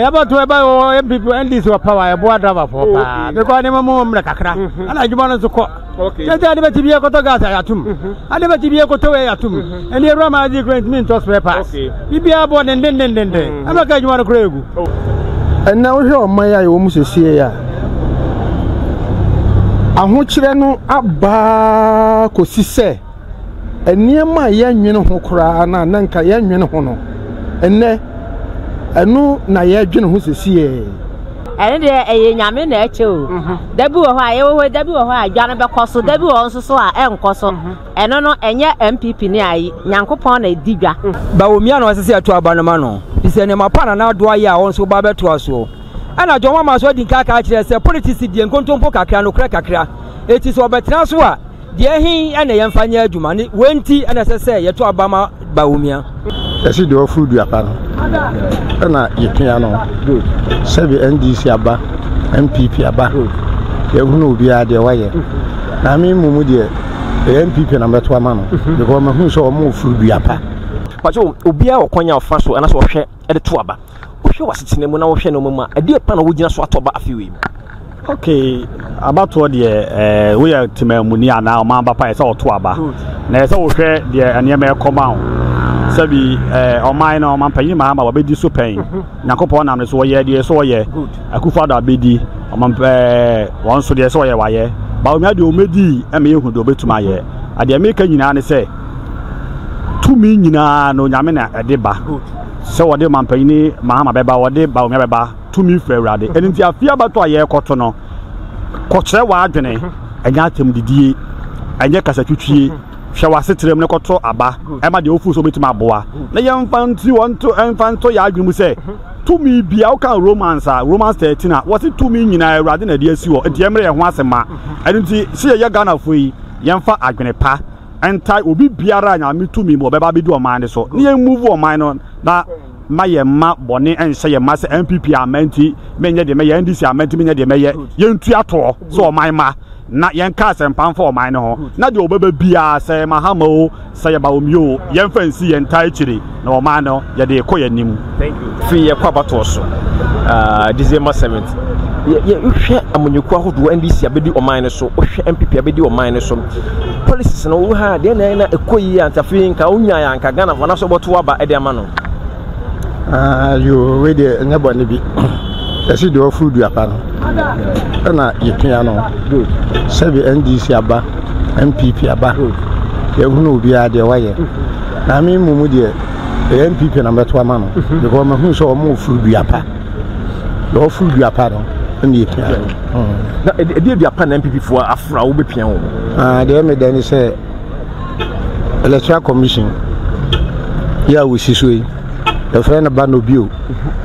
about to about people and this were power, board driver for because I'm a mom like a crack. And I want to call. Okay. I never to be a cotogas at him. I never to be a cotoe at him. And the Rama is great mean to spare pass. You be born and then. I'm not going to want to grow. And now here, my almost see ya. I'm watching no abba cosise. And near my young Yenokra and Nanka young Yenohono. And there, I know Nayajan who's a CA. And there a yamin there too. Debu or I, Debu or I, Janaba Cosso, Debu also saw M. Cosso, and no, and yet MPP near Yankopon a digger. Baumiano as I said to Abanamano. He said, my partner now do I also Baba to us. And I don't want my wedding caca as a politics and contompo cacano cracker. It is over Transwa. Dear he and a young Fanya Jumani, Wenty and as I say, to Abama Baumia. I see the food you are pan. And I piano. Good. Seven NDC Abba, MPP Abba. There will be a dear wire. I mean, Mumudia, the MPP number 2 man. The woman who saw more food be a pa. But you, Ubia or Konya of Faso, and I saw share at the Tuaba. She was sitting in Mona, a dear pan would just swat about a few. Okay, about what we are to Munia now, Mamba Pais or Tuaba. There's all share the Anyame compound. Sabi, or mine or Mampay, Mamma, or Bedi Suppain. Nakopon, and so ye, dear Soye, a Kufada Bedi, or Mampa, once to the Soya wire. Baumadu Medi, and me who do bet to my year. At the American United say, 2 million no Yamina a deba. So what the Mampani, Mahama Beba, or de Baumeba, 2 million Ferrari, and in the fear about a year cotono. Cocha Wadene, and Yatim Didi, and Yakasatuchi. Shawa setrem ne koto aba e ma de ofu so betima boa na yam fanti want to enfanto ya adwumu say to me bia o kan romance 13 a what to me nyina awrade na de asi wo e de emre ye ho asema adunti se ye Ghana foi yemfa adwene pa enta obi biara nya me to me mo beba be di o man so na move o man no na maye ma bone enhye ye ma se MPP amenti menye de me ye NDC amenti menye de me ye yentu ato so o man ma na yen ka sempan for mine ho na de obeba bia say mahamo say baomio yen fancy yen tai chiri na o man no ye de koyanim. Thank you. Free ye kwabato so December 7th ye hwe amonyeku ahodo NDC abedi o mine so hwe MPP abedi o mine so policies no wo ha de na ekoyi antafi nka onya ya nka Ghana fana so boto aba e de ama no you we de nyabone bi esi de food you apa no na ye piano good seven NDC Abba MPP Abba ye hunu obi a de waye na me mumu de MPP number 2 man no because ma hu so mo food you apa do food you apa no ndi piano na e de apa na MPP fo afra wo be piano de me den say electoral commission ya we sisoi the friend Banobio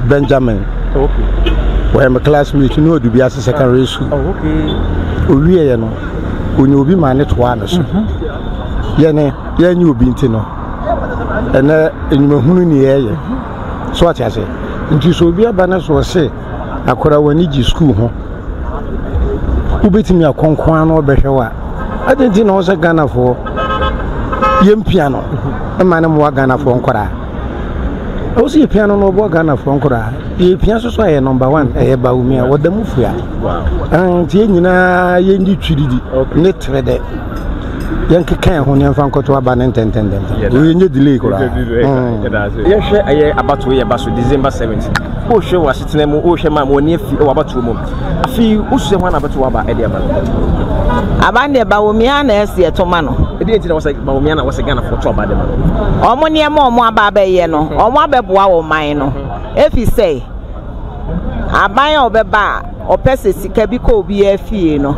Benjamin okay. Well, my classmate, you know, to be as a secondary school. Oh, okay. We are no. When you be managed to one, yeah, you be into no. And in my honey area. So what I say, and you so be a banner so say, I could have need you school. Who beat me a conquan or better? I didn't know a Ghana for young piano, a man of Ghana for Ankara. I was a piano no Ghana for Ankara. The piano so number 1 e ba umi a woda mufu ya and tie nyina ye ndi twiridi ne trede yanke kan ho ne mfa nkoto aba ne ntentenden we nye delay ko ye hwe aye abato ye baso December 17 o hwe wasitena mu o hwe ma mo ne fi o abato mu afi usue ho na abato aba e de aba abande ba umi ana ese to ma no e de ntina wasa ba umi ana wasa Ghana for to aba de ma omo ne ma omo aba ba ye no omo abeboa wo man no if you say aban obeba opese sika bi ko obi afie no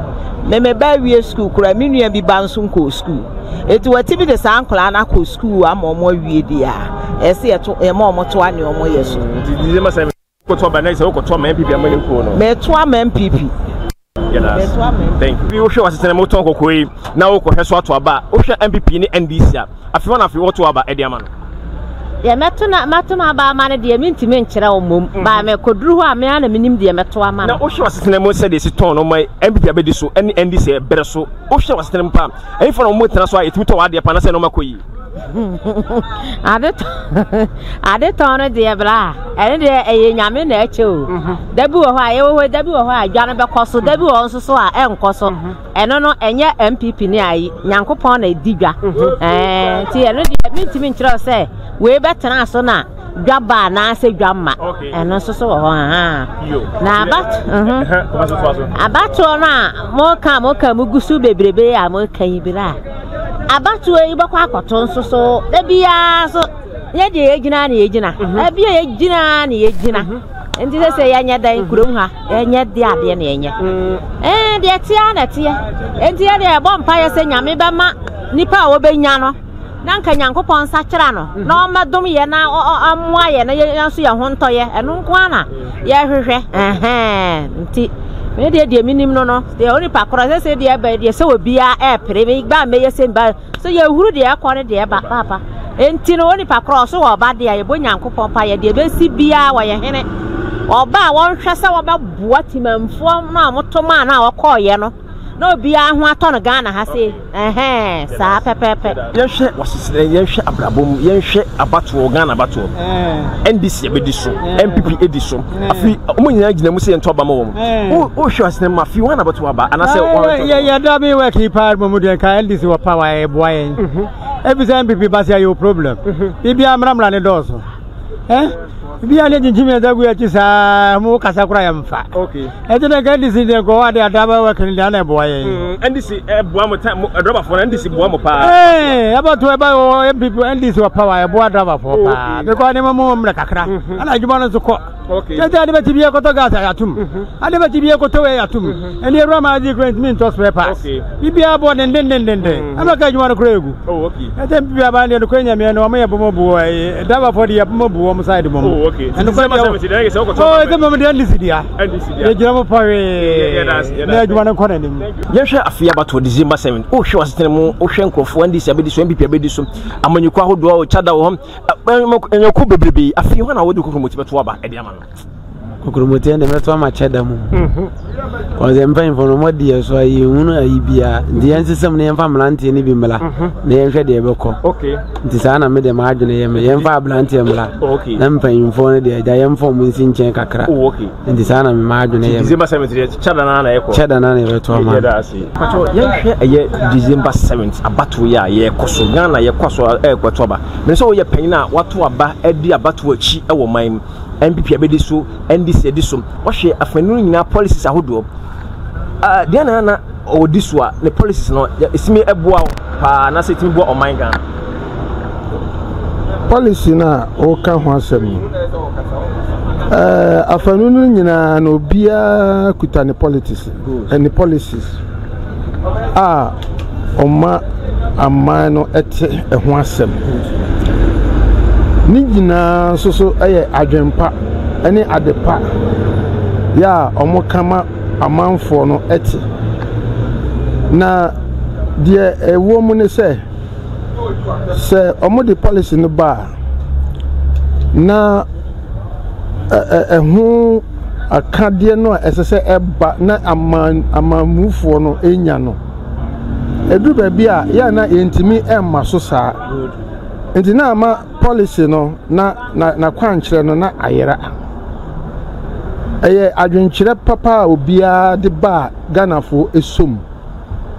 me ba wie school kura menua bi ba nso nko school eti wati bi de sankla na ko school ama omo wie dia ese eto e ma omo to ane omo yeso di ma say ko to ba na say ko to ma MPP amani ko no me to ama MPP thank you we show us na mo to kokoi na wo ko hweso ato aba wo hwe MPP ni NDC afi wana afi wo to aba e dia ma no ya matuna ba mane de minti men kire wo mom ba me koduru ho a me ana minim de meto ama na wo hwe wasetena mo se de si ton no mai MPP abedi so NDC bere so wo hwe wasetena mpa e fo no mo tena so a etimi to wa de pa na se no makoyi ade ton de bra ene de eye nyame na eche o dabi wo ho aye wo dabi wo ho adwa no be koso dabi wo nso so a enkoso eno no enye MPP ni ayi nyankopon na edidwa ti eno de mintimi nkyerɛ sɛ we betena so na dwaba na se dwamma eno nso so wo ho na abato na mo ka mugusu bebrebe a mo kan ibira abato yi bɛkɔ akɔto nso so da bia so ye de yegina na yegina bia yegina na yegina enti sɛ yanya dan kurom ha yanya de ade na yanya de tia na tia enti ye de bɔ mpa ye sɛ nyame bɛma nipa a wo benya no na nka nyankopɔn sa kyera no na o madom ye na amoa ye na ye nso ye ho ntɔ ye ɛno nko ana ye hwehwɛ enti me de minim no de oni pa kro se de ba de se obia e pere me gba me ye se ba so ye huru de akọ ne de ba papa enti no oni pa kro so wo ba de ye bo nyankopon pa ye de be si bia wo ye hene oba won hwe se wo ba boa timamfo na motoma na wo kọ ye no na obia ho atọ no Ghana ha se sa pepepe ye hwe wasisire ye hwe abrabom ye hwe abato Ghana abato NDC e be di so MPP e di so afi omo nyina gina mu se ye ntoba ma wo o hwe asine ma fi wana abato aba ana se ye da be work hi pa mo de ka NDC wo power e boa yen every MPP ba se your problem bibia mramra ne doso bia le jinjime da gu ya ci sa mu kasa kura ya mfa okay ejena ga NDC de go wa de adaba work ni da na boa yen NDC boa mo time driver for NDC boa mo pa abato e ba o MPP NDC wo power e boa driver for pa be ko ne mo mra kakra ana juma no so ko okay je ade ba ti bia ko to gas ya tum ade ba ti bia ko to we ya tum eni ero ma di grant min to spare pass bibia bo den ama ka juma no kura egu okay ete bibia ba ne ko nya me no mo ye bo mo bo driver for the mo bo mo side mo okay and the moment NDC dia ye jira mo pawe na juma no kona nim ye hwe afia bato December 7 o hwe wasitene mu o hwe nkrofo NDC abedi so MPP abedi so amanyiko ahodo o chada wo enyoku bebrebe afia ho na wodi kokromoti beto aba e dia ma no kokromoti ende beto ama chada mu ko ze mpa info mo dia so ayi hunu ayi bia ndi ensesem ne yemfa mlante ne bi mla na yenhwe de beko okay nti sa na me de ma adwene ye me yemfa mlante mla na mpa info ne de ja yemfa mu nsi nchen kakra okay nti sa na me ma adwene ye December 7th chada na eko chada na beto ama pacho yenhwe eye December 7th abato ya ye koso Ghana ye koso ekwato aba me so ye panyin a wato aba edi abato achi e wo man MPP abedi so NDC edi so wo hwe afanu nyina policies ahodo dia na odi so a the policies no esimi eboa pa na setimi bo oman Ghana policy na o ka ho asem afanu nyina na obia kuta ne politics and policies oma amano ete ho asem ni nyina so eye adwempa ene adepa ya omo kama amanfo no ete na die ewo mu ne se omo de policy no ba na ehu akade no esese eba na amamufo no enya no edu ba bia ya na entimi emma so saa enti na ama policy no na kwankyere no na ayera eye adwenkyere papa obia de ba Ghanafo esom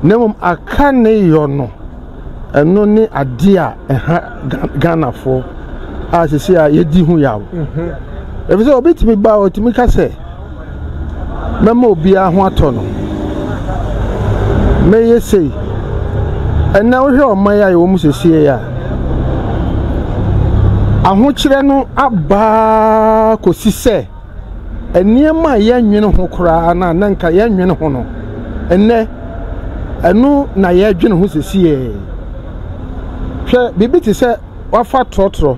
nemum aka ne yo no eno ne ade a Ghanafo a sisi a yedi hu yawo ebise obitimi ba otimi ka se mema obia ho ato no me yesei ena wo hwe oman ya wo mu sesie ya ahokyere no aba kosise eniema ye nwene ho kura na nka ye nwene ho no enne enu na ye dwene ho sesie hwe bibiti se wafa trotro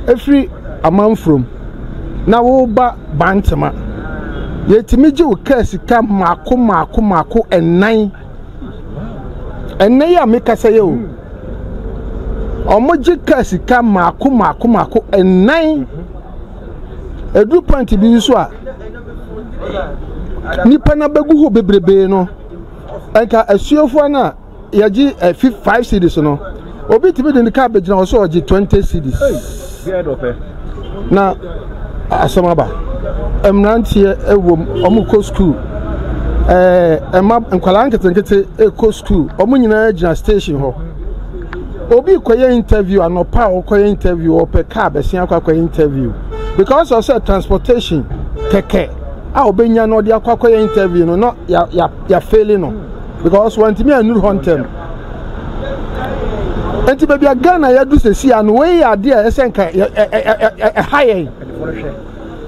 efri amanfrom na wo ba bantema yetimi ji wo kasi ka mako enan ya mekasa ye o omoji kasi ka mako enan edu point bi so a nipa na bagu ho bebrebe no enka asuofo na yaji 5 cedis no obi timi de car be gina so oje 20 cedis na asomaba emrantie ewom omuko school ema nkwala nkete eko school omu nyina gina station ho obi koye interview anopa okoye interview ope car be sia akwa interview because of say transportation keke a obenya no de akwa interview no ya failing no because want me anu hontem enti baby Ghana ya do sesi anu we ya de esenka high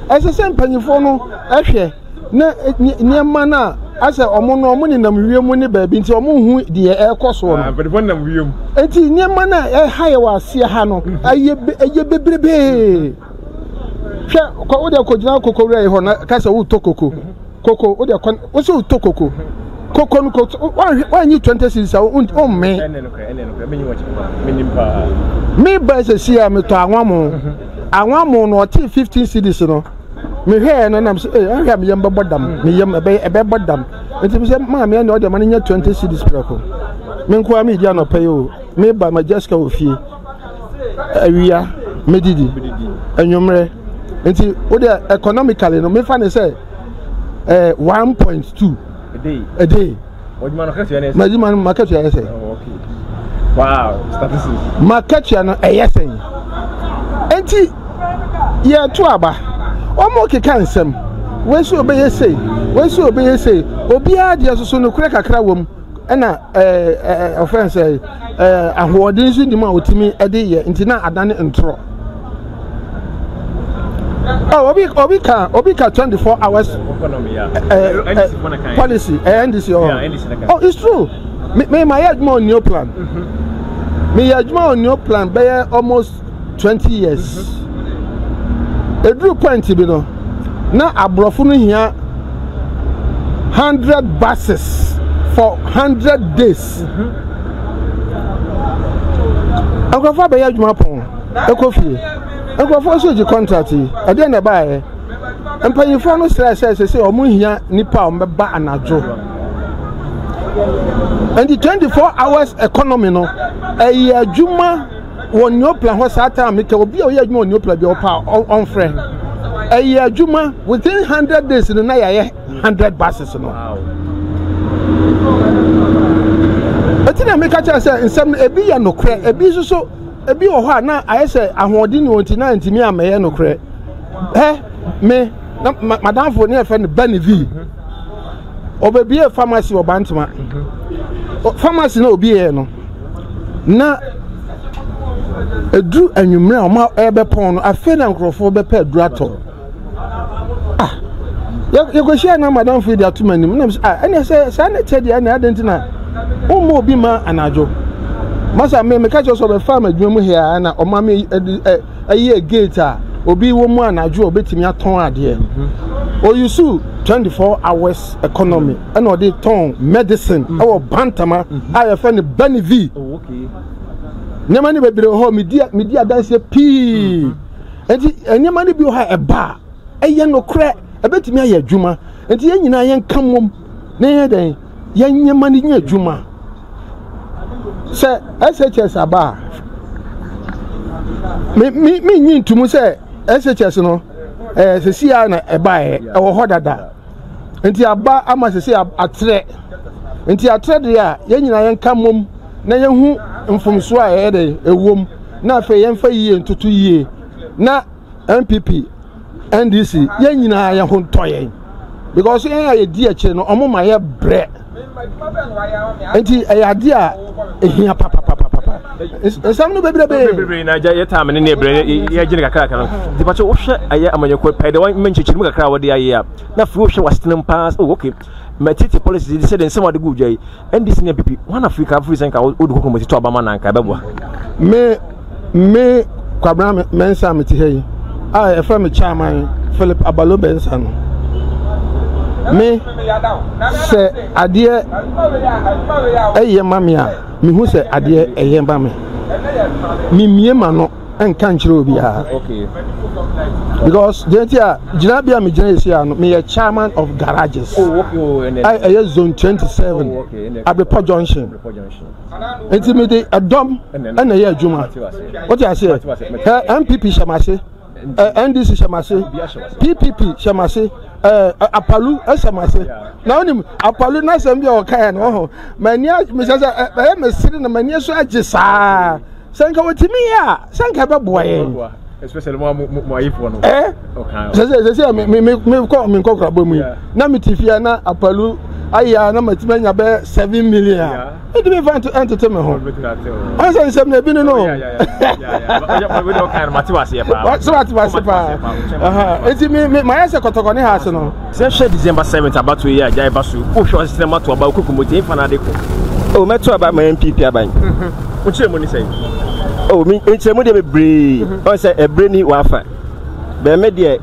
ese mpanyifo no ehwe na niema na ase omo no omo ni nam wiemu ni baabi nti omo hu de ekoso no mpanyifo nam wiemu enti niema na high wa ase ha no aye bebrebe hwe ko ode ko gina kokowura yi ho na kasa wo to koko ode wo se wo to koko no one you 20 cedis o me me ba se sia me to anwamo no oti 15 cedis no me hwe no nam se ahwa me yem bodam me yem ebe bodam enti se ma me no ode ma nya 20 cedis preko me nko am dia no pay o me ba ma Jessica ofie awia medidi enwomre enti ode economically no me fa ne say 1.2 a day. What you man market you say? Oh, okay. Wow, statistics. Market you no say. Enti ye to aba. Omo ke kan sem. We so obey say. Obi a dia so no kure kakra wom. Na offense ahwodin so ndima otimi e de ye enti na adane ntro. Oh, Obi ka 24 hours economy, policy, NDC. Oh, it's true. Me my admin on your plan. Me admin on your plan by almost 20 years. A drew point to be no. Now abrofo no here 100 buses for 100 days. Abrofo by admin pon. Ekofi. Ekwafo so ji contract e dey na bae empanyifo no stress say omo hia nipa o mbeba anajo and the 24 hours economy no e adwuma won your plan ho sata make obi o adwuma on your plan bi o pa on friend e adwuma within 100 days no na ya 100 buses no wow etina make cha say nsem ebi ya no kre ebi so ebi wo ho na ayese ahodi ni onti na ntimi ameye no kre me madam for ne fe ne Benevi obebie pharmacy obantuma pharmacy na obi e no na edu anwumre o ma ebe pon no afi na nkrofo be pa edu ato ye go share na madam for dia tumani na ene say na tedi na adentina o mo obi ma anajo masa me catch us over farm adwuma here na oma me ayi gate a obi wo mu anajo obetimi aton ade o yusu 24 hours economy and or dey ton medicine our bantama I find Benevi okay nyama ni bebre ho media dance p enti nyama ni bi ho eba eye no kre ebetimi aye adwuma enti ye nyina ye nkamom na ye den ye nyama ni adwuma se SHS aba me nyin tumu se SHS no se sia na eba e wo hodada enti aba ama se atre enti atre de a ye nyina ye nkamom na ye hu mfumso a ye de ewom na afa ye mfa yie ntutu yie na MPP NDC ye nyina ye ho ntoye because ye di ache no omo ma ye bre enti ayade a ehia papa ensam no bebrebe na ja yeta amene ne bre ye gine kakra no di pacho wo hwe aye amanyeko pede wan menchichimu kakra wo de aye a na fi wo hwe wastenem pass oh okay matiti policy di say den some de go dwai NDC ne pipi one Africa African ka wo do kokoma to abama na nka beboa me kwabra mensa meti hey e fra me chairman Philip Abalo Bensa no me se adie eye mamia me hu se adie eye mame me mie ma no enka nchire obi a okay Because the Jinabia Mijane, me a chairman of garages. Oh, okay. I zone 27 at the Port Junction. Intimidate a dumb and a year Juma. What I say? MPP Shamase, NDC Shamase, PPP Shamase, Apalu Shamase. Now, Apalu Nasambia or Kayan, oh, Mania, I am sitting in Mania Sajisa. Sanka what to me, Sanka boy. Especially more if one. Okay. Say me call me Kokra Bomu. Na me Tifiana Apalu aya na matimanya be 7 million. It be fine to entertain me home. I say some na bi no. Yeah. We don't kind Matiwas here pa. So Matiwas pa. Eti me my say kotoko ne house no. Say share December 7th about to year Jai Basu. O show system to about Kukumoti fana de ko. Oh, me to about my MPP aban. What you money say? Oh, me nchemu de bebre. O say ebreni wafa. Be me de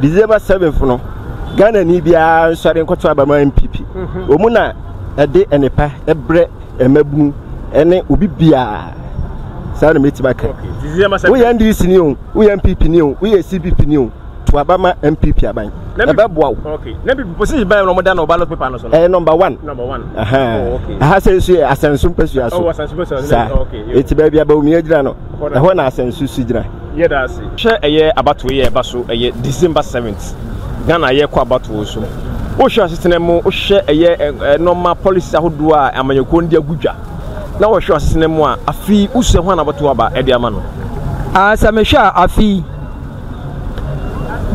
December 7th no. Ghana ni bia nsare nkoto aba ma MPP. Omu na ede enepa ebre emabu ene obi bia. Sa na meti baka. December 7th. We NDC ni o, we MPP ni o, we CPP ni o. To aba ma MPP aban. Ebe boa. Okay. Na people position by no more than ballot paper no so. Number 1. Number 1. Oh, okay. Aha say so asensu pesu aso. Oh, asensu pesu aso. Okay. Eti ba bia ba omi agira no. Eho na asensu su gira. Yeah, that's it. Share eye abato ye eba so eye December 7th. Ghana ye kwa abato so. O share system mo o share eye normal policy ahodo a amanyeko ndi agudwa. Na wo share system mo a afi use ho na abato aba e dia ma no. Asa me share afi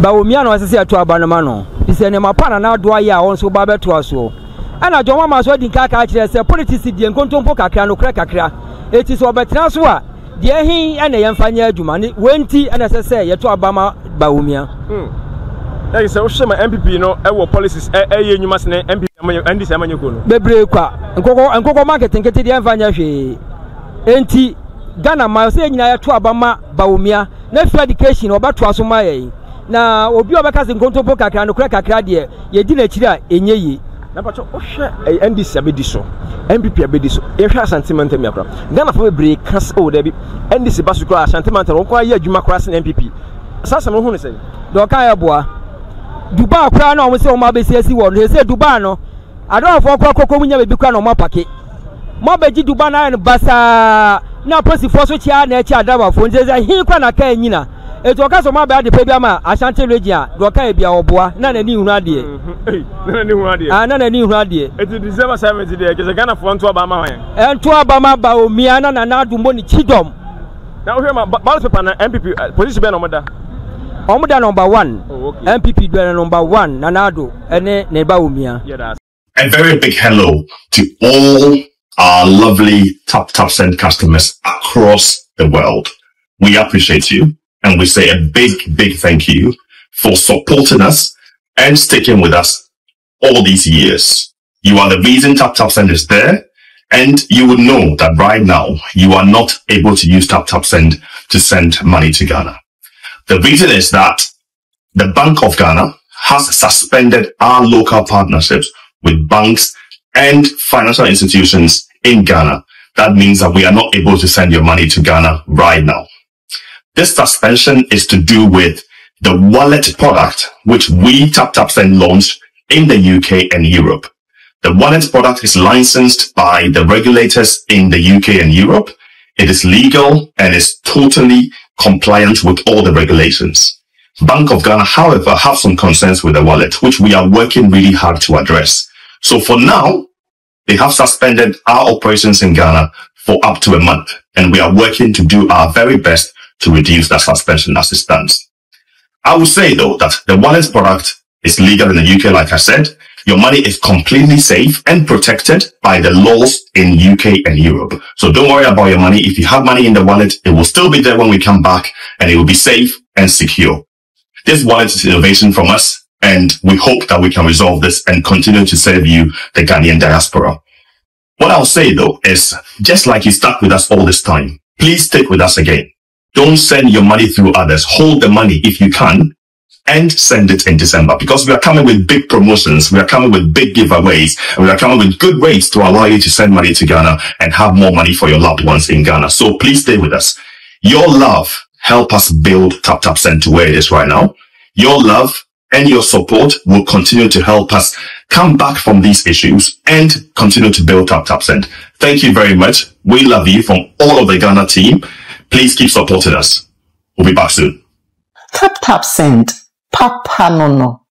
Bawumia no asese ato aba no ma no. Ise ne mapana na do aye a won so ba beto aso. Ana jo mama so di kaka kire se politics die nkontompo kakra no kra kakra. Eti so obetena so a de hin ene yemfanya adwuma ne wenti ene sese yeto aba ma Bawumia. Hey, so shema MPP no e policies ye nyuma se MPP NDC amanyeko no. Bebre kwa nkoko marketing kete de yemfanya hwe. Enti Ghana ma se nyina yeto aba ma Bawumia na free education obato aso ma ye. Na obi obeka se nkontompo kakra no kra kakra de ye di na kiri a enye yi. Na pacho o hwe NDC abedi so MPP abedi so e hwe sentiment mi akra Ghana fa bebre kas o da bi NDC basu kra sentiment no kwa ye adwuma kra se MPP sasa mo hu ne se do ka ya boa Dubai kra na o se o ma be siasi wo no se Dubai no adofo kra kokomu nya be kra no mo pake mo beji Dubai na basa na posifo so chia na echi adaba fo nze hin kwa na ka nyina eto ka so ma ba de pe bia ma Ashanti region do ka e bia oboa na na ni hu ade na ni hu ade na na ni hu ade eto December 7th de ke Ghana fo nto aba ma hwan ento aba ma Bawumia na na adumbo ni chidom na o hwe ma ballot paper na MPP position be na omoda omoda number 1 MPP do number 1 na nado ene ne Bawumia. A very big hello to all our lovely Top Send customers across the world. We appreciate you. And we say a big thank you for supporting us and sticking with us all these years. You are the reason Tap Send is there. And you will know that right now you are not able to use Tap Send to send money to Ghana. The reason is that the Bank of Ghana has suspended our local partnerships with banks and financial institutions in Ghana. That means that we are not able to send your money to Ghana right now. This suspension is to do with the wallet product, which we Tap Send launched in the UK and Europe. The wallet product is licensed by the regulators in the UK and Europe. It is legal and is totally compliant with all the regulations. Bank of Ghana, however, have some concerns with the wallet, which we are working really hard to address. So for now, they have suspended our operations in Ghana for up to a month, and we are working to do our very best to reduce that suspension as it stands. I will say though that the wallet product is legal in the UK, like I said. Your money is completely safe and protected by the laws in UK and Europe. So don't worry about your money. If you have money in the wallet, it will still be there when we come back and it will be safe and secure. This wallet is innovation from us, and we hope that we can resolve this and continue to serve you, the Ghanaian diaspora. What I'll say though is, just like you stuck with us all this time, please stick with us again. Don't send your money through others. Hold the money if you can and send it in December, because we are coming with big promotions. We are coming with big giveaways, and we are coming with good rates to allow you to send money to Ghana and have more money for your loved ones in Ghana. So please stay with us. Your love help us build Tap Tap Send to where it is right now. Your love and your support will continue to help us come back from these issues and continue to build Tap Tap Send. Thank you very much. We love you from all of the Ghana team. Please keep supporting us. We'll be back soon. Tap Tap Send. Papa no.